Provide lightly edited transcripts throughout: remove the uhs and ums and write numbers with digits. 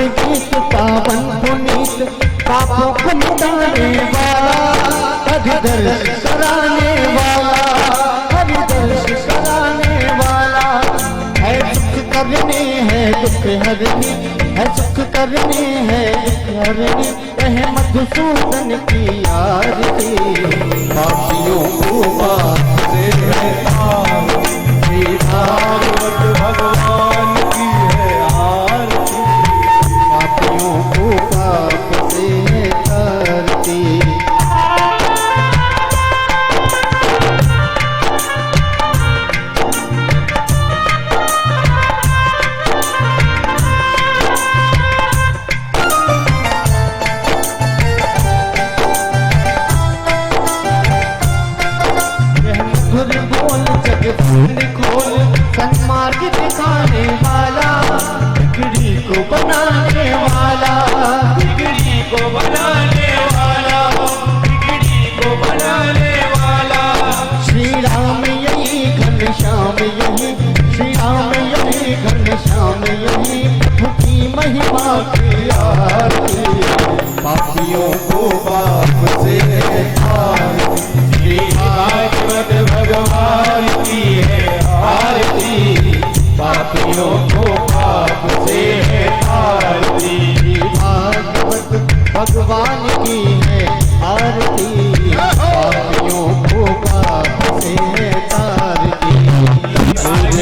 गीत पावन पुनीत पापों को मिटाने वाला, हरिदर्श कराने वाला, हरिदर्श कराने वाला है। सुख करने है दुख हरनी, है सुख करने है दुख हरनी, कहे मधुसूदन की आरती। पापियों को पाप से है आरती, भागवत भगवान की है आरती। पापियों को पाप से है आरती। खोल सन्मार्ग दिखाने वाला, बिगड़ी को बनाने वाला, बिगड़ी को बनाने वाला, बिगड़ी को बनाने वाला। श्री राम यही घनश्याम यही, श्री राम यही घनश्याम यही, प्रभु की महिमा की आरती। पापियों को पाप से आरती, भागवत भगवान की है आरती। पापियों को पाप से है आरती, भागवत भगवान की है आरती। पापियों को पाप से है आरती।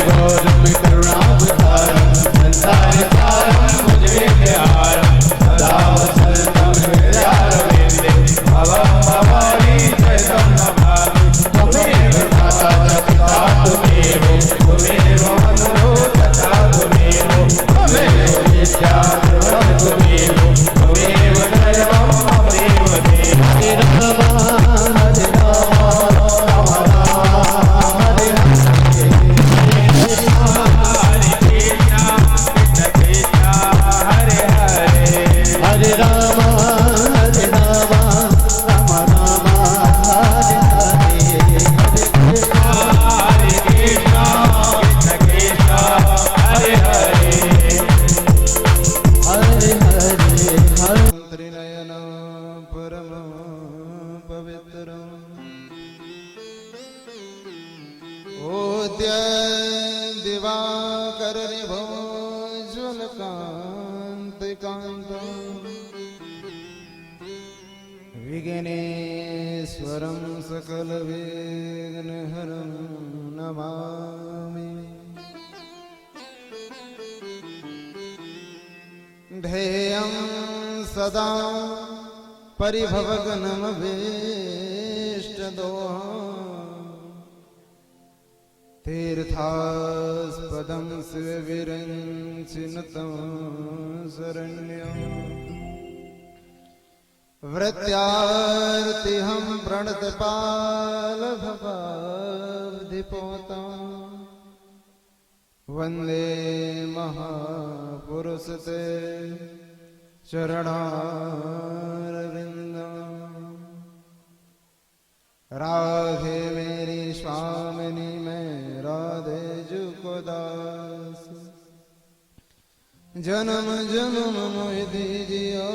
गौरव करुणावतारम संसार सारम मुझे प्यारम, सदा वसंतम हृदयारविंदे भवं भवानी जयं नमामि। त्वमेव माता च पिता त्वमेव, त्वमेव बन्धुः तथा त्वमेव, त्वमेव विद्या ध्रुवं त्वमेव, त्वमेव दैवं त्वमेव देवः। हरे राम हरे राम राम राम हरे हरे, हरे राम हरे राम राम राम हरे हरे, हरे कृष्णा कृष्ण कृष्ण हरे हरे, हरे हरे हरे। त्रिनयन परम पवित्र ओद्य दिवाकर निभोज्वल कांति कांता, विघ्नेश्वरं सकल विघ्नहरं नमामि। ध्येयं सदा परिभवग्नमभीष्टदोषं, तीर्थास्पदं शिवविरञ्चिनुतं शरण्यम्। वृत्यार्तिहं प्रणतपालभवाब्धिपोतं, वन्दे महापुरुषते चरणारविन्दम्। राधे मेरी स्वामिनी मैं राधे जुको दास, जन्म जन्म मोहि दीजियो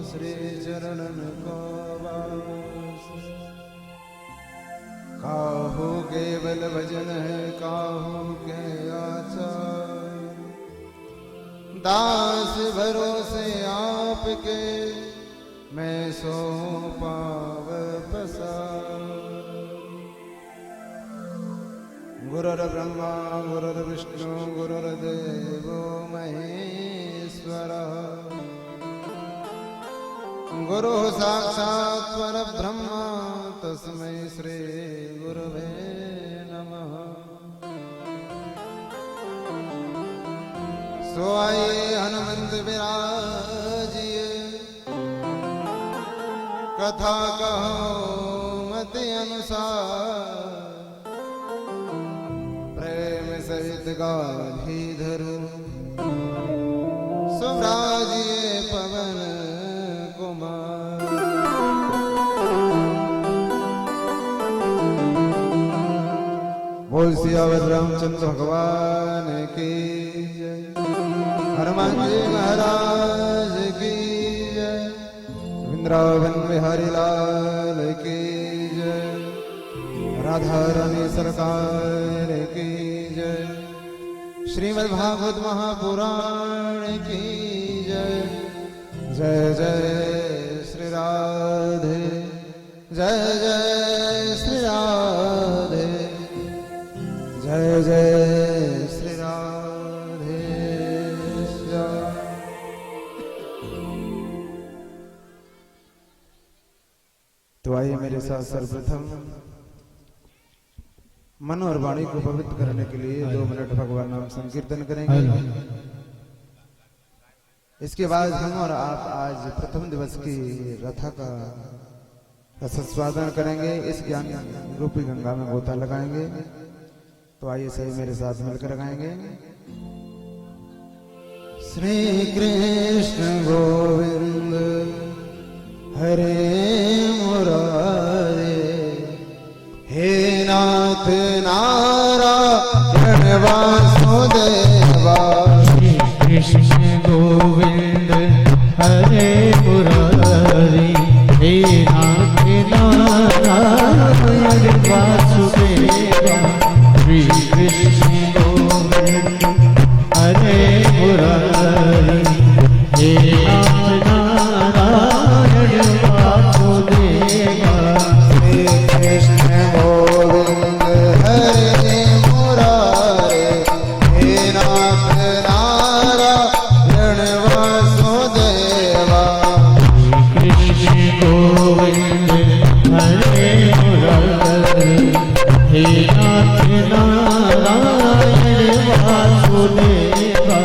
श्री चरणन को वास। काहू केवल भजन है काहू के आचार, दास भरोसे आपके मैं सो पाव पसार। गुरुर्ब्रह्मा गुरुर्विष्णु गुरुर्देवो महेश्वरः, गुरुः साक्षात् परब्रह्म तस्मै श्री गुरुवे नमः। सो आए हनुमंत विराजिए, कथा कहो मति अनुसार, प्रेम सहित गाधीधर स्वराजिए पवन कुमार। बोल सियावर रामचंद्र भगवान की जय, हनुमान जी महाराज वृंदावन बिहारी लाल की जय। राधा रानी सरकार की जय। श्रीमद् भागवत महापुराण की जय। जय जय श्री राधे, जय जय श्री राधे, जय जय श्री राधे श्याम। तो आइए मेरे साथ सर्वप्रथम मन और वाणी को पवित्र करने के लिए 2 मिनट भगवान नाम संकीर्तन करेंगे। इसके बाद हम और आप आज प्रथम दिवस की रथा का रसस्वादन करेंगे। इस ज्ञान रूपी गंगा में गोता लगाएंगे। तो आइए सही मेरे साथ मिलकर लगाएंगे। श्री कृष्ण गोविंद हरे मुरारे, हे नाथ नारायण वासुदेवा। श्री कृष्ण गोविंद हरे मुरारी, हे नाथ नारायण वासुदेवा। श्री कृष्ण गोविंद हरे मुरारी, हे नाथ नारायण वासुदेवा। श्री कृष्ण गोविंद हरे मुरारे, हे नाथ नारायण वासुदेवा। कृष्ण गोविंद हरे मुरारी, हे नाथ नारायण वासुदेवा।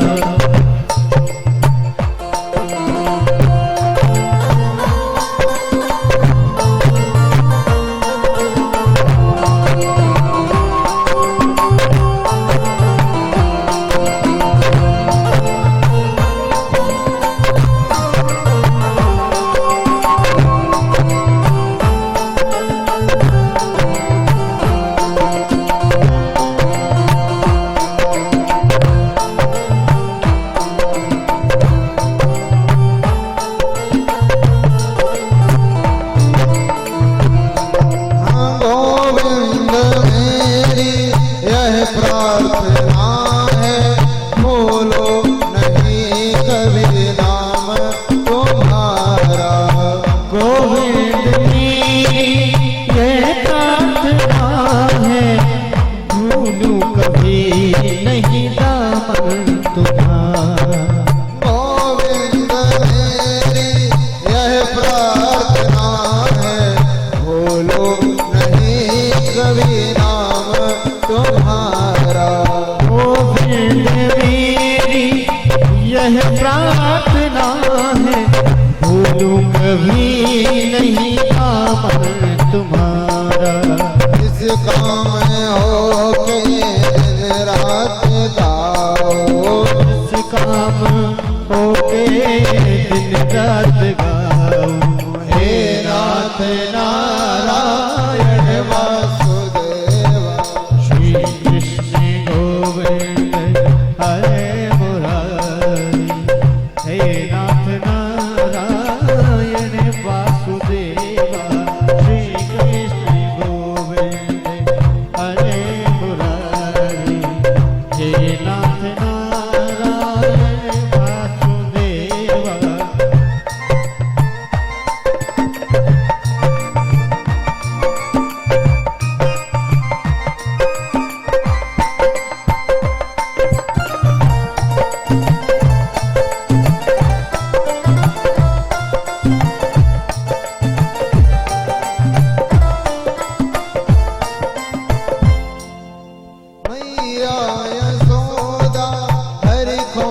गोविंद मेरी यह प्रार्थना है, भूलो नहीं कभी नाम तुम्हारा। गोविंद मेरी यह प्रार्थना है, भूलूं कभी नहीं दामन तुम्हारा। गोविंद मेरी यह प्रार्थना है, भूलो नहीं कभी नाम तुम्हारा। गोविंद मेरी यह प्रार्थना है, भूलूं कभी नहीं दामन तुम्हारा। इस काम में हो के दिन रात गाओ, इस काम होके दिन रात गाओ। हे नाथ नारायण वासुदेवा। श्री कृष्ण गोविंद हरे मुरारी, हे नाथ नारायण वासुदेवा। श्री कृष्ण गोविंद हरे मुरारी, हे नाथ नारायण वासुदेवा। मैया यशोदा हरि को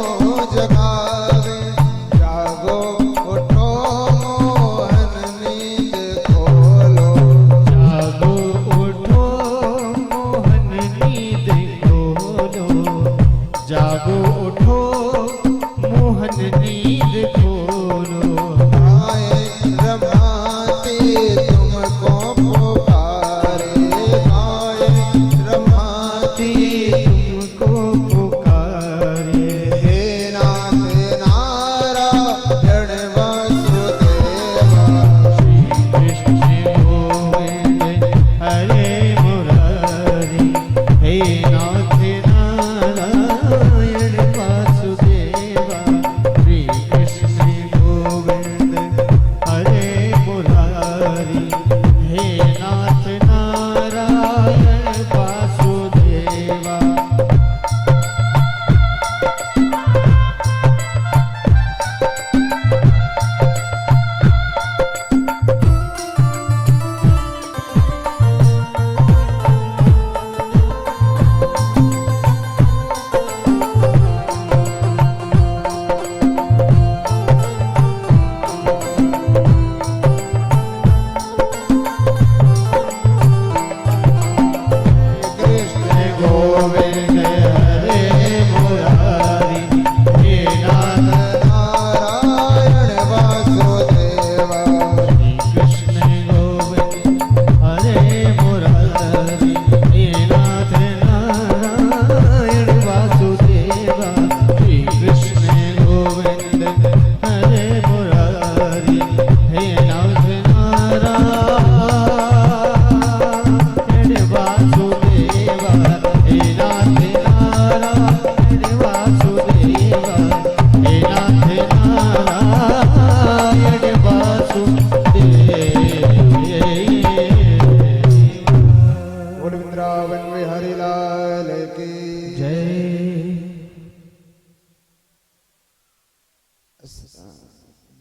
जगावे, जागो उठो मोहन नींद खोलो। जागो उठो मोहन नींद खोलो, जागो उठो मोहन नींद खोलो। आए रमाती तुमको पुकारे, आए रमाती तुमको पुकारे। हे नाथ नारायण वासुदेवा।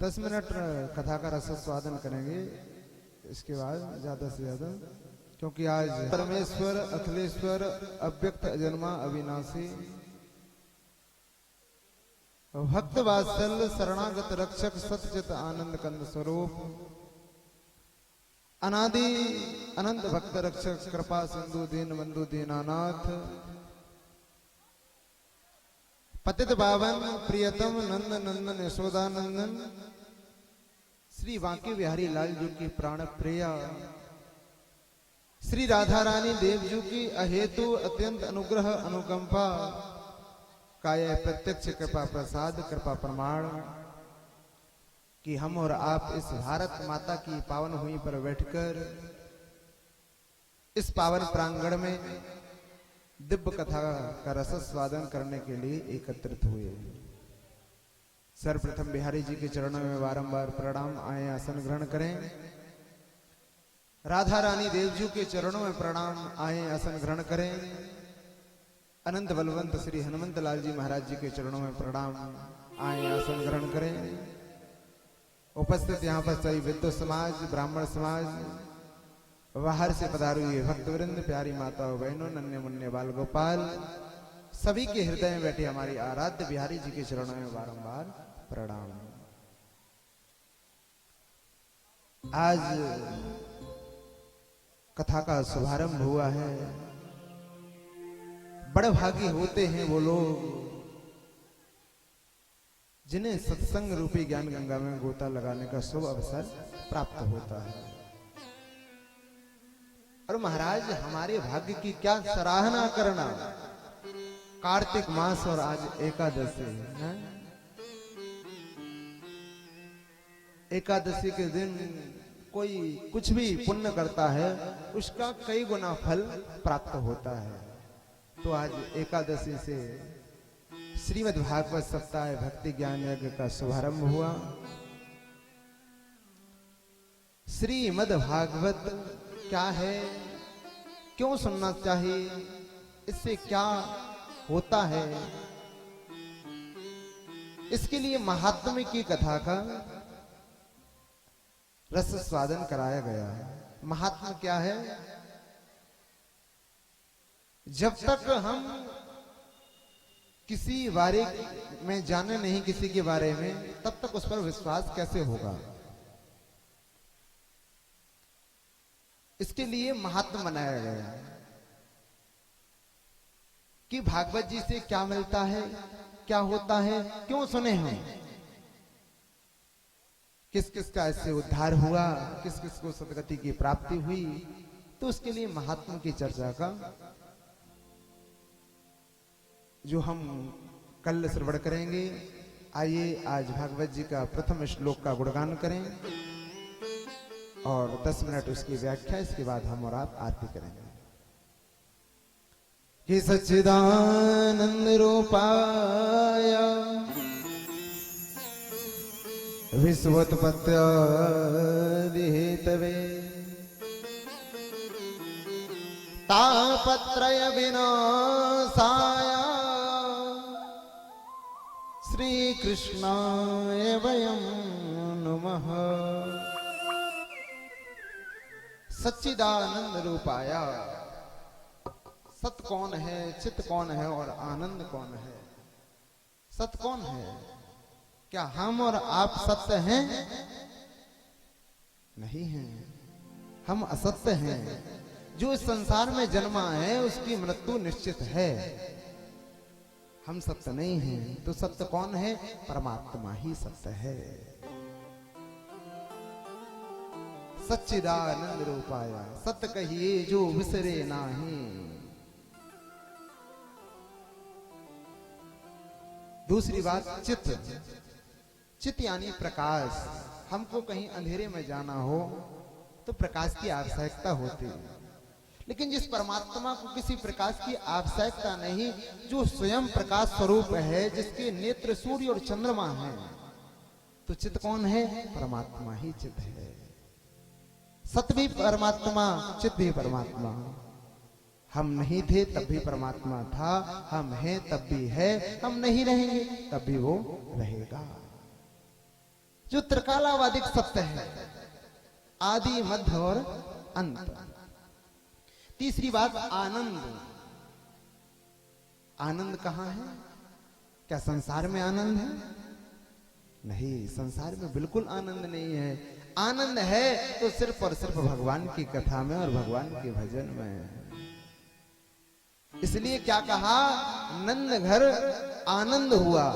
10 मिनट कथा का रसास्वादन करेंगे, इसके बाद ज्यादा से ज्यादा, क्योंकि आज परमेश्वर अखिलेश्वर अव्यक्त अजन्मा अविनाशी भक्त वात्सल शरणागत रक्षक सत्यचित आनंद कंद स्वरूप अनादि अनंत भक्त रक्षक कृपा सिंधु दीन बंधु दीनानाथ पतित पावन प्रियतम नंद नंदन यशोदानंदन श्री बांके बिहारी लाल जी की प्राण प्रिया श्री राधा रानी देव जी की अहेतु अत्यंत अनुग्रह अनुकंपा काय प्रत्यक्ष कृपा प्रसाद कृपा प्रमाण कि हम और आप इस भारत माता की पावन भूमि पर बैठकर इस पावन प्रांगण में दिव्य कथा का रसास्वादन करने के लिए एकत्रित हुए। सर्वप्रथम बिहारी जी के चरणों में बारंबार प्रणाम, आए आसन ग्रहण करें। राधा रानी देव जी के चरणों में प्रणाम, आए आसन ग्रहण करें। अनंत बलवंत श्री हनुमंत लाल जी महाराज जी के चरणों में प्रणाम, आए आसन ग्रहण करें। उपस्थित यहाँ पर सभी विद्व समाज, ब्राह्मण समाज, बाहर से पधारे हुए भक्तवृंद, प्यारी माता बहनों, नन्हे मुन्ने बाल गोपाल, सभी के हृदय में बैठे हमारी आराध्य बिहारी जी के चरणों में बारंबार प्रणाम। आज कथा का शुभारंभ हुआ है। बड़े भागी होते हैं वो लोग जिन्हें सत्संग रूपी ज्ञान गंगा में गोता लगाने का शुभ अवसर प्राप्त होता है। और महाराज हमारे भाग्य की क्या सराहना करना, कार्तिक मास और आज एकादशी है। एकादशी के दिन कोई कुछ भी पुण्य करता है उसका कई गुना फल प्राप्त होता है। तो आज एकादशी से श्रीमद् भागवत सप्ताह भक्ति ज्ञान यज्ञ का शुभारंभ हुआ। श्रीमद् भागवत क्या है, क्यों सुनना चाहिए, इससे क्या होता है, इसके लिए महात्म्य की कथा का रस स्वादन कराया गया है। महात्म्य क्या है? जब तक हम किसी बारे में जाने नहीं किसी के बारे में, तब तक उस पर विश्वास कैसे होगा। इसके लिए महात्म्य बनाया गया है कि भागवत जी से क्या मिलता है, क्या होता है, क्यों सुने हम, किस किस का इससे उद्धार हुआ, किस किस को सदगति की प्राप्ति हुई। तो उसके लिए महात्म्य की चर्चा का जो हम कल श्रवण करेंगे। आइए आज भागवत जी का प्रथम श्लोक का गुणगान करें और 10 मिनट उसकी व्याख्या, इसके बाद हम और आप आरती करेंगे। कि सच्चिदानंद रूपाय विश्वोत्पत्त्यादिहेतवे तापत्रय विनाशाय श्री कृष्णाय वयं नमः। सच्चिदानंद रूपाया, सत कौन है, चित कौन है और आनंद कौन है। सत कौन है? क्या हम और आप सत्य हैं? नहीं हैं, हम असत्य हैं। जो इस संसार में जन्मा है उसकी मृत्यु निश्चित है। हम सत्य नहीं हैं। तो सत्य कौन है? परमात्मा ही सत्य है। सच्चिदानंद रूपाया, सत्य कहिए जो विसरे नाही। दूसरी बात चित, चित यानी प्रकाश। हमको कहीं अंधेरे में जाना हो तो प्रकाश की आवश्यकता होती है, लेकिन जिस परमात्मा को किसी प्रकाश की आवश्यकता नहीं, जो स्वयं प्रकाश स्वरूप है, जिसके नेत्र सूर्य और चंद्रमा हैं, तो चित कौन है? परमात्मा ही चित है। सत भी परमात्मा, चित भी परमात्मा। हम नहीं थे तब भी परमात्मा था, हम हैं तब भी है, हम नहीं रहेंगे तब भी वो रहेगा। जो त्रिकालावादिक सत्य है, आदि मध्य और अंत। तीसरी बात आनंद। आनंद कहां है? क्या संसार में आनंद है? नहीं, संसार में बिल्कुल आनंद नहीं है। आनंद है तो सिर्फ और सिर्फ भगवान की कथा में और भगवान के भजन में। इसलिए क्या कहा, नंद घर आनंद हुआ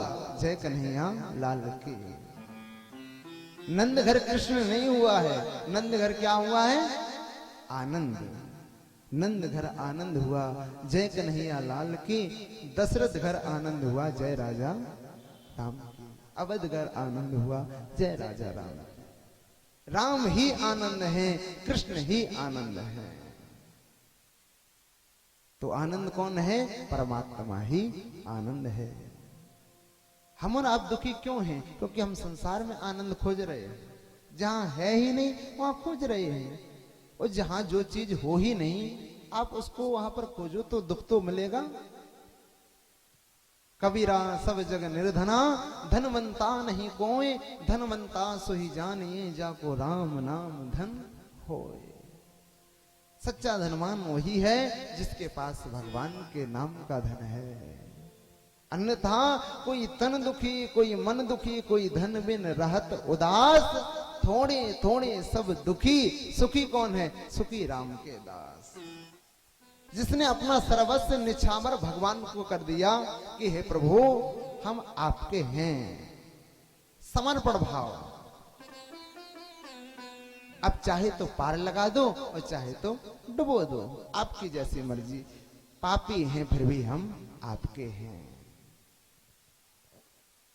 जय कन्हैया लाल की। नंद घर कृष्ण नहीं हुआ है, नंद घर क्या हुआ है? आनंद। नंद घर आनंद हुआ जय कन्हैया लाल की। दशरथ घर आनंद हुआ जय राजा राम की। अवध घर आनंद हुआ जय राजा राम। राम ही आनंद है, कृष्ण ही आनंद है। तो आनंद कौन है? परमात्मा ही आनंद है। हम और आप दुखी क्यों हैं? क्योंकि हम संसार में आनंद खोज रहे हैं, जहां है ही नहीं वहां खोज रहे हैं। और जहां जो चीज हो ही नहीं, आप उसको वहां पर खोजो तो दुख तो मिलेगा। कबीरा सब जग निर्धना, धनवंता नहीं कोई, धनवंता सो ही जानिए, जाको राम नाम धन होए। सच्चा धनवान वही है जिसके पास भगवान के नाम का धन है। अन्यथा कोई तन दुखी, कोई मन दुखी, कोई धन बिन रहत उदास। थोड़े थोड़े सब दुखी, सुखी कौन है? सुखी राम के दास। जिसने अपना सर्वस्व निछावर भगवान को कर दिया कि हे प्रभु हम आपके हैं। समर्पण भाव। अब चाहे तो पार लगा दो और चाहे तो डुबो दो, आपकी जैसी मर्जी। पापी हैं फिर भी हम आपके हैं।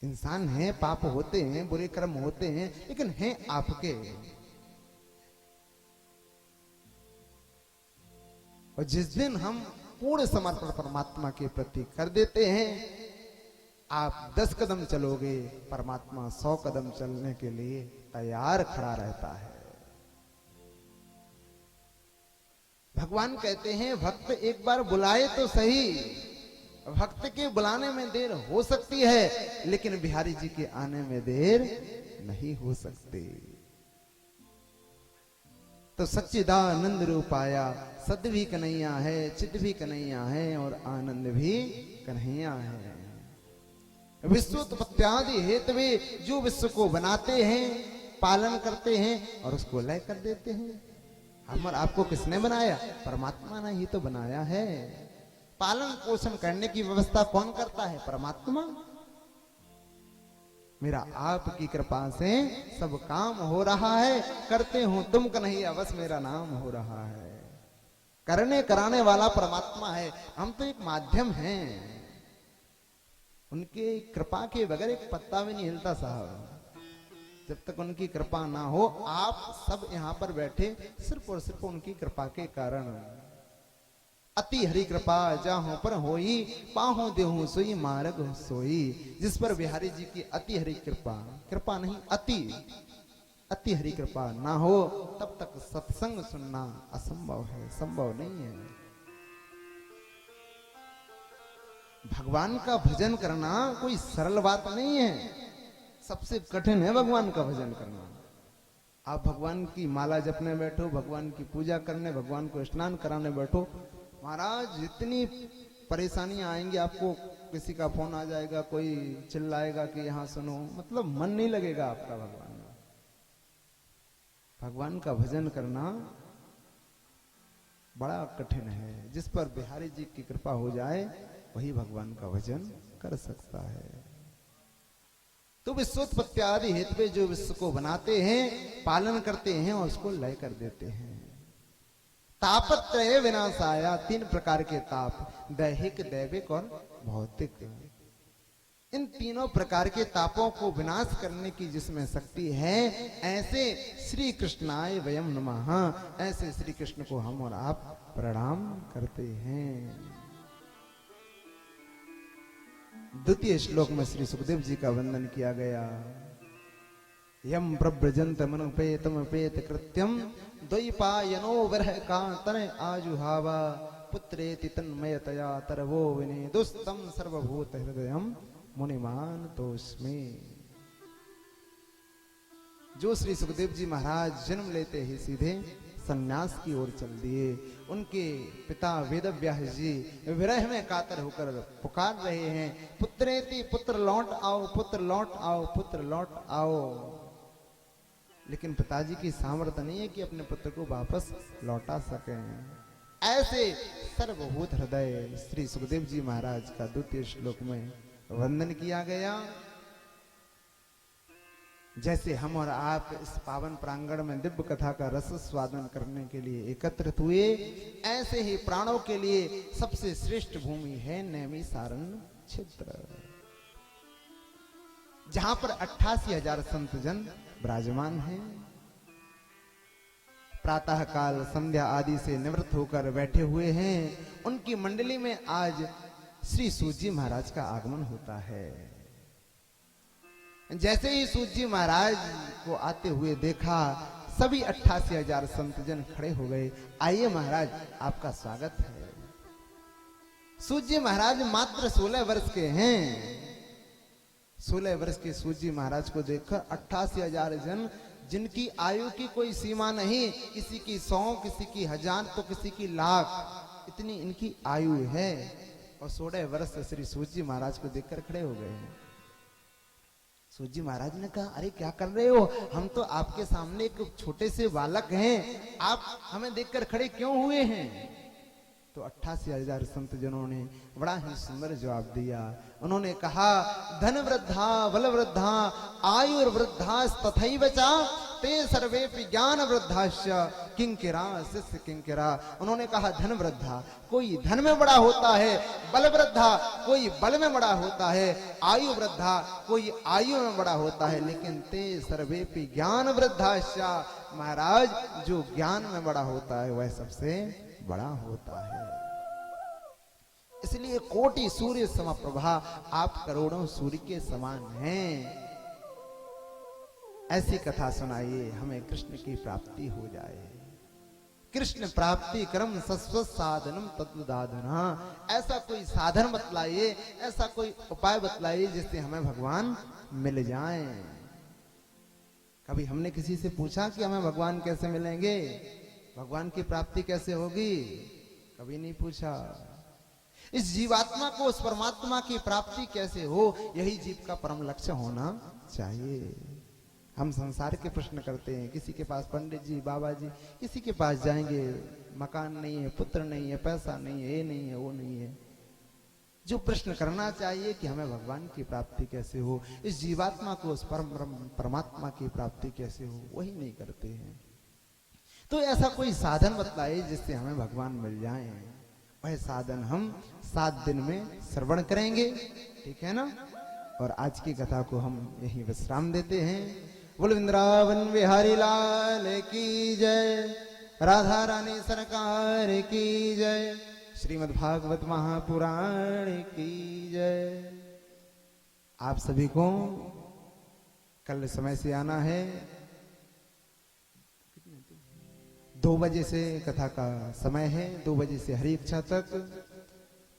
इंसान हैं, पाप होते हैं, बुरे कर्म होते हैं, लेकिन हैं आपके। और जिस दिन हम पूर्ण समर्पण परमात्मा के प्रति कर देते हैं, आप 10 कदम चलोगे, परमात्मा 100 कदम चलने के लिए तैयार खड़ा रहता है। भगवान कहते हैं भक्त एक बार बुलाए तो सही। भक्त के बुलाने में देर हो सकती है, लेकिन बिहारी जी के आने में देर नहीं हो सकती। तो सच्चिदानंद रूपाया, सद भी कन्हैया है, चित भी कन्हैया है और आनंद भी कन्हैया है। विश्वोत्पत्त्यादि हेतवे, जो विश्व को बनाते हैं, पालन करते हैं और उसको लय कर देते हैं। हम और आपको किसने बनाया? परमात्मा ने ही तो बनाया है। पालन पोषण करने की व्यवस्था कौन करता है? परमात्मा। मेरा आपकी कृपा से सब काम हो रहा है, करते हो तुम कन्हैया बस मेरा नाम हो रहा है। करने कराने वाला परमात्मा है, हम तो एक माध्यम हैं। उनके कृपा के बगैर एक पत्ता भी नहीं हिलता साहब। जब तक उनकी कृपा ना हो, आप सब यहाँ पर बैठे सिर्फ और सिर्फ उनकी कृपा के कारण। अति हरि कृपा जाहों पर होई, पाहों देहूं सोई मार्ग सोई। जिस पर बिहारी जी की अति हरि कृपा, कृपा नहीं अति हरि कृपा ना हो, तब तक सत्संग सुनना असंभव है, संभव नहीं है। भगवान का भजन करना कोई सरल बात नहीं है। सबसे कठिन है भगवान का भजन करना। आप भगवान की माला जपने बैठो, भगवान की पूजा करने, भगवान को स्नान कराने बैठो, महाराज जितनी परेशानियां आएंगी आपको। किसी का फोन आ जाएगा, कोई चिल्लाएगा कि यहां सुनो, मतलब मन नहीं लगेगा आपका भगवान में। भगवान का भजन करना बड़ा कठिन है। जिस पर बिहारी जी की कृपा हो जाए वही भगवान का भजन कर सकता है। तो विश्वोत्पत्त्यादि हेतु जो विश्व को बनाते हैं, पालन करते हैं और उसको लय कर देते हैं। तापत्रय विनाशाया, 3 प्रकार के ताप, दैहिक, दैविक और भौतिक। इन तीनों प्रकार के तापों को विनाश करने की जिसमें शक्ति है, ऐसे श्री कृष्णाय वयम नमः, ऐसे श्री कृष्ण को हम और आप प्रणाम करते हैं। द्वितीय श्लोक में श्री सुखदेव जी का वंदन किया गया। यम प्रव्रजंत मनुपेतम पेत कृत्यम, द्वैपायनो विरह कांतन आजुहावा, पुत्रेति तन्मयतया तरवो विने दुस्तम सर्वभूत हृदयम मुनिमान तोस्मि। जो श्री सुखदेव जी महाराज जन्म लेते ही सीधे सन्यास की ओर चल दिए। उनके पिता वेदव्यास जी विरह में कातर होकर पुकार रहे हैं, पुत्रेति पुत्र लौट आओ, पुत्र लौट आओ, पुत्र लौट आओ। लेकिन पिताजी की सामर्थ्य नहीं है कि अपने पुत्र को वापस लौटा सकें। ऐसे सर्वभूत हृदय श्री सुखदेव जी महाराज का द्वितीय श्लोक में वंदन किया गया। जैसे हम और आप इस पावन प्रांगण में दिव्य कथा का रस स्वादन करने के लिए एकत्रित हुए, ऐसे ही प्राणों के लिए सबसे श्रेष्ठ भूमि है नैमिसारण्य क्षेत्र, जहां पर 88,000 संत जन विराजमान हैं। प्रातः काल संध्या आदि से निवृत्त होकर बैठे हुए हैं। उनकी मंडली में आज श्री सूत जी महाराज का आगमन होता है। जैसे ही सूत जी महाराज को आते हुए देखा, सभी 88,000 संतजन खड़े हो गए। आइए महाराज, आपका स्वागत है। सूत जी महाराज मात्र 16 वर्ष के हैं। 16 वर्ष के सूत जी महाराज को देखकर 88,000 जन, जिनकी आयु की कोई सीमा नहीं, किसी की 100, किसी की 1000 तो किसी की लाख, इतनी इनकी आयु है। और 16 वर्ष श्री सूत जी महाराज को देखकर खड़े हो गए हैं। सूत जी महाराज ने कहा, अरे क्या कर रहे हो? हम तो आपके सामने एक छोटे से बालक हैं, आप हमें देखकर खड़े क्यों हुए हैं? तो 88,000 संत जनों ने बड़ा ही सुंदर जवाब दिया। उन्होंने कहा, धन वृद्धा बल वृद्धा आयुर वृद्धा तथैव च ते सर्वेपि ज्ञान वृद्धाश्च किंकिरा शिष्य किंकिरा। उन्होंने कहा, धन वृद्धा कोई धन में बड़ा होता है, बल वृद्धा कोई बल में बड़ा होता है, आयु वृद्धा कोई आयु में बड़ा होता है, लेकिन ते सर्वेपि ज्ञान वृद्धाश्च, महाराज जो ज्ञान में बड़ा होता है वह सबसे बड़ा होता है। इसलिए कोटि सूर्य समप्रभा, आप करोड़ों सूर्य के समान हैं। ऐसी कथा सुनाइए, हमें कृष्ण की प्राप्ति हो जाए। कृष्ण प्राप्ति क्रम सस्व साधनम तत्वदाधना। ऐसा कोई साधन बतलाइए, ऐसा कोई उपाय बतलाइए जिससे हमें भगवान मिल जाएं। कभी हमने किसी से पूछा कि हमें भगवान कैसे मिलेंगे, भगवान की प्राप्ति कैसे होगी? कभी नहीं पूछा। इस जीवात्मा को उस परमात्मा की प्राप्ति कैसे हो, यही जीव का परम लक्ष्य होना चाहिए। हम संसार के प्रश्न करते हैं, किसी के पास पंडित जी बाबा जी, किसी के पास जाएंगे, मकान नहीं है, पुत्र नहीं है, पैसा नहीं है, ये नहीं है, वो नहीं है। जो प्रश्न करना चाहिए कि हमें भगवान की प्राप्ति कैसे हो, इस जीवात्मा को उस परमात्मा की प्राप्ति कैसे हो, वही नहीं करते हैं। तो ऐसा कोई साधन बतलाइए जिससे हमें भगवान मिल जाए। वह साधन हम 7 दिन में श्रवण करेंगे, ठीक है ना? और आज की कथा को हम यही विश्राम देते हैं। बोल वृंदावन बिहारी लाल की जय, राधा रानी सरकार की जय, श्रीमद् भागवत महापुराण की जय। आप सभी को कल समय से आना है। 2 बजे से कथा का समय है, 2 बजे से हरि इच्छा तक।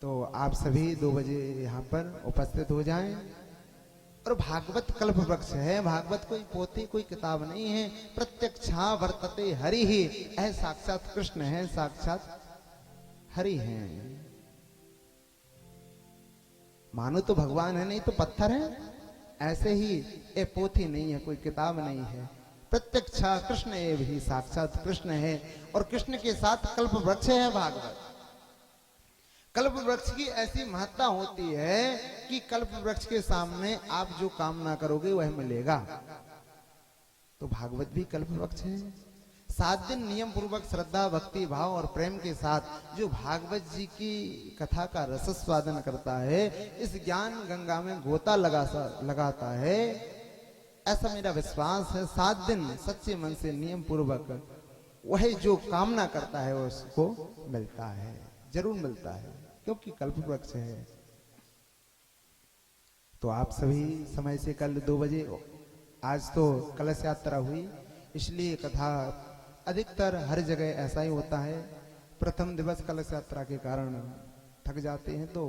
तो आप सभी 2 बजे यहाँ पर उपस्थित हो जाएं। और भागवत कल्प वृक्ष है, भागवत कोई पोथी कोई किताब नहीं है। प्रत्यक्षा वर्तते हरि ही, ऐ साक्षात कृष्ण है, साक्षात हरि हैं। मानो तो भगवान है, नहीं तो पत्थर है। ऐसे ही ये पोथी नहीं है, कोई किताब नहीं है। प्रत्यक्षा कृष्ण एव ही, साक्षात कृष्ण है। और कृष्ण के साथ कल्प वृक्ष है भागवत। कल्प वृक्ष की ऐसी महत्ता होती है कि कल्प वृक्ष के सामने आप जो कामना करोगे वह मिलेगा। तो भागवत भी कल्प वृक्ष है। 7 दिन नियम पूर्वक श्रद्धा भक्ति भाव और प्रेम के साथ जो भागवत जी की कथा का रस स्वादन करता है, इस ज्ञान गंगा में गोता लगाता है, ऐसा मेरा विश्वास है। 7 दिन सच्चे मन से नियम पूर्वक वह जो कामना करता है उसको मिलता है, जरूर मिलता है, क्योंकि कल्प वृक्ष है। तो आप सभी समय से कल 2 बजे, आज तो कलश यात्रा हुई, इसलिए कथा अधिकतर हर जगह ऐसा ही होता है। प्रथम दिवस कलश यात्रा के कारण थक जाते हैं, तो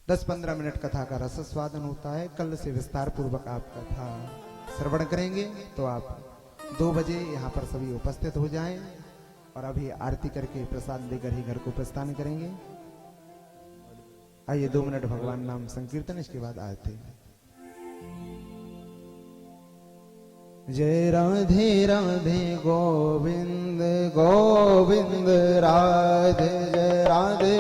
10-15 मिनट कथा का रस स्वादन होता है। कल से विस्तार पूर्वक आप कथा श्रवण करेंगे। तो आप 2 बजे यहाँ पर सभी उपस्थित हो जाएं और अभी आरती करके प्रसाद लेकर ही घर को प्रस्थान करेंगे। आइए 2 मिनट भगवान नाम संकीर्तन, इसके बाद आरती। जय राधे राधे गोविंद गोविंद राधे, जय राधे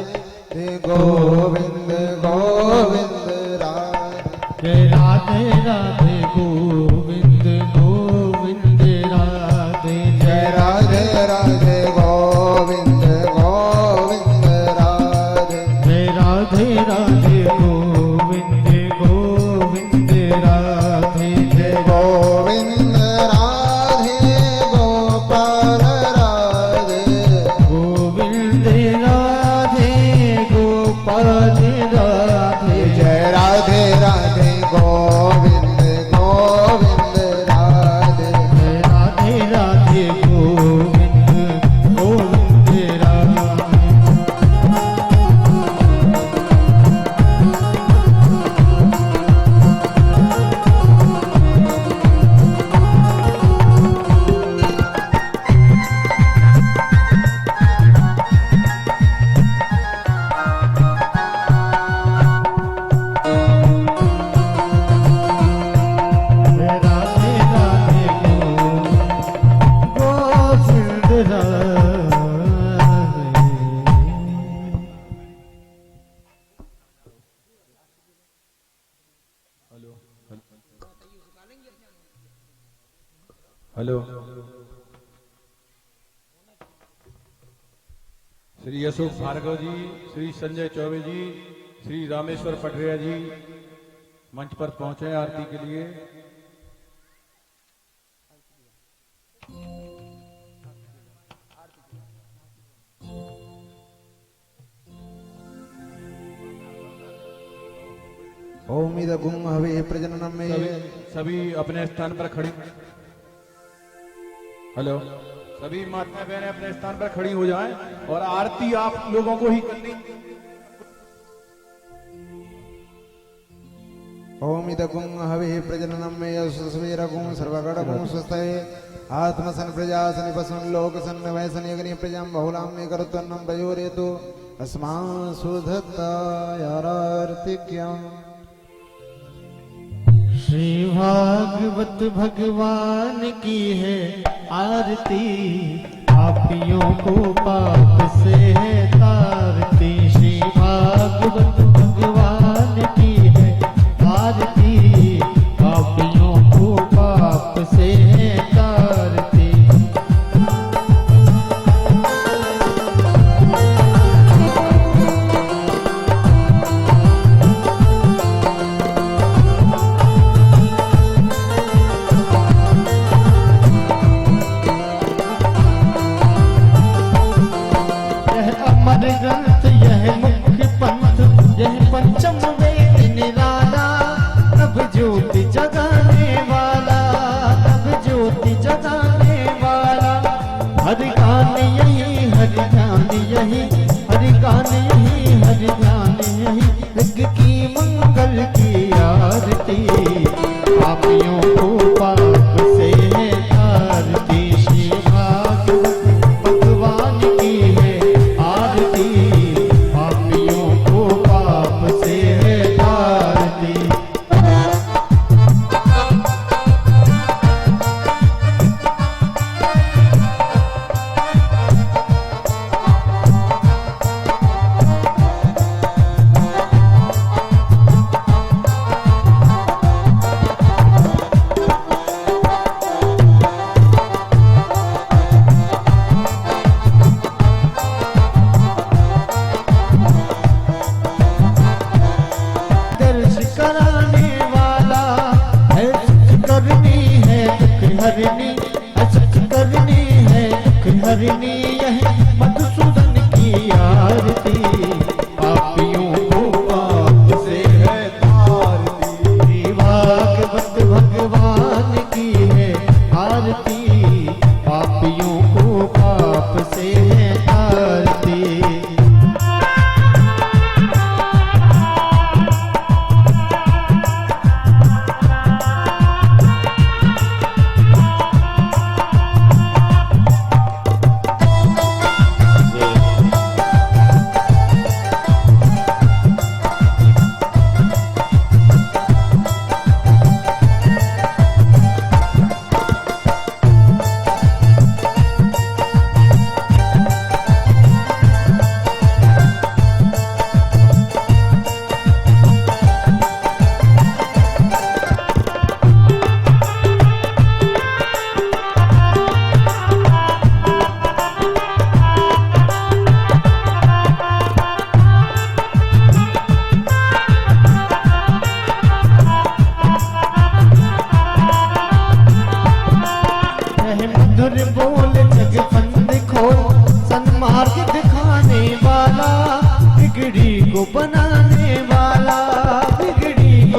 जय गोविंद गोविंद राधे, जय राधे राधे गोविंद गोविंद राधे, जय राधे राधे गोविंद गोविंद राधे, जय राधे राधे गोविंद गोविंद राधे, जय गोविंद राधे गोपाल राधे, गोविंद राधे गोपाल राधे, जय राधे राधे गोविंद गोविंद राधे, जय राधे राधे गोविंद गोविंद राधे। जय राधे राधे गोविंद राधे। हेलो, श्री अशोक भार्गव जी, श्री संजय चौबे जी, श्री रामेश्वर पटरिया जी मंच पर पहुंचे हैं आरती के लिए। ओम इदगुं हवे प्रजननम में। सभी अपने स्थान पर खड़ी। हेलो, सभी माताएं बहनें अपने स्थान पर खड़ी हो जाएं और आरती आप लोगों को ही करनी। ओम इदगुं हवे प्रजननम में यशस्वीरगुं सर्वगणगुं स्वस्ते आत्मसन प्रजासनि पशुन लोकसन वैसन यज्ञ प्रजां बहुलां मे करुत्वन्नं पयोरेतु अस्मान् सुधत्तायारार्तिक्यम्। श्री भागवत भगवान की है आरती, पापियों को पाप से है तारती। श्री भागवत भगवान की है आरती, पापियों को पाप से है तारती। यह अमर ग्रंथ, यह मुख्य पंथ, यह पंचम वेद निराला, नभ ज्योति जगाने वाला, नभ ज्योति जगाने वाला। हरि गान यही, हरि ध्यान यही, हरि गान यही, हरि ध्यान यही। यज्ञ की मंगल की आरती, पापियों को पाप से है तारती। श्री भागवत भगवान की है आरती, पापियों को पाप से है तारती। दर्श कराने वाला है, सुख करनी है दुख हरनी, सुख करनी है दुख हरनी। यह मधुसूदन की आरती, पापियों को पाप से है तारती। श्री भागवत भगवान की है आरती, पापियों को पाप से है तारती।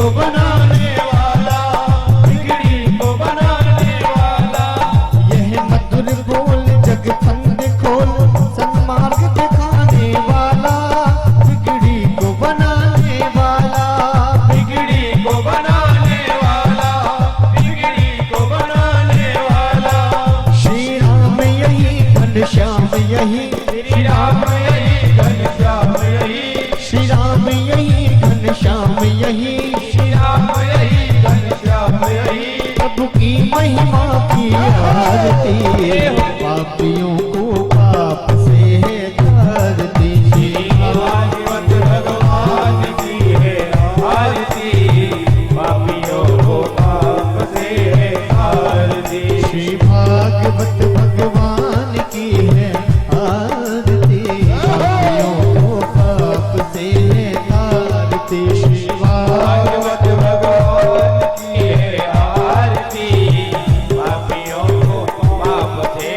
को बनाने वाला, बिगड़ी को बनाने वाला। यह मधुर बोल जग फंद खोल, सन्मार्ग दिखाने वाला, बिगड़ी को बनाने वाला, बिगड़ी को बनाने वाला, बिगड़ी को बनाने वाला। श्री राम यही घनश्याम यही, श्री राम यही घनश्याम यही, श्री राम यही घनश्याम यही, श्री राम यही घनश्याम यही। प्रभु की महिमा की आरती, पापियों को पाप से तारती। भागवत भगवान की है आरती, पापियों को पाप से तारती। श्री भागवत भगवान की है आरती, पापियों को पाप से तारती। श्री भागवत भगवान की है आरती, पापियों को पाप से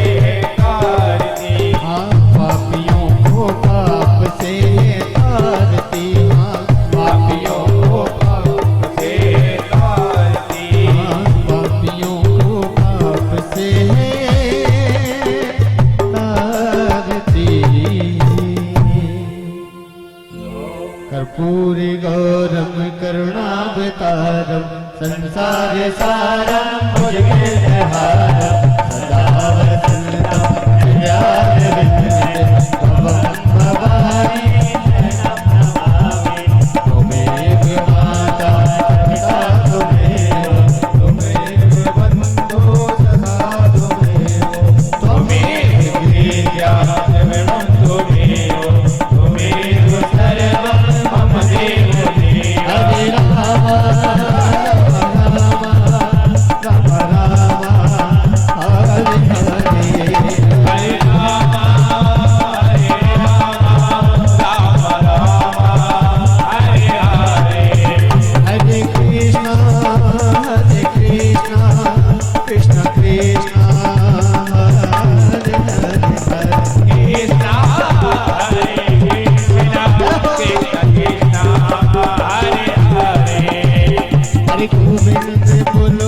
तारती। हाँ, पापियों को पाप से तारती। हाँ, पापियों को पाप से तारती। हाँ, पापियों को पाप से तारती। कर्पूरी गौरम करुणावतारम, संसार सारम भुजगेन्द्रहारम, सदा वसन्तं हृदयारविन्दे भवं भवानी शरणं नमामि। त्वमेव माता पिता त्वमेव, त्वमेव बन्धो सखा त्वमेव, त्वमेव विद्या त्वमेव त्वमेव सर्वं मम देव देव। हरे राम राम राम राम राम हरे हरे। हरे राम राम राम हरे हरे। हरे कृष्णा कृष्ण कृष्ण हरे हरे। कृष्णा हरे कृष्णा कृष्ण कृष्ण हरे हरे। हरे गोविंद बोलो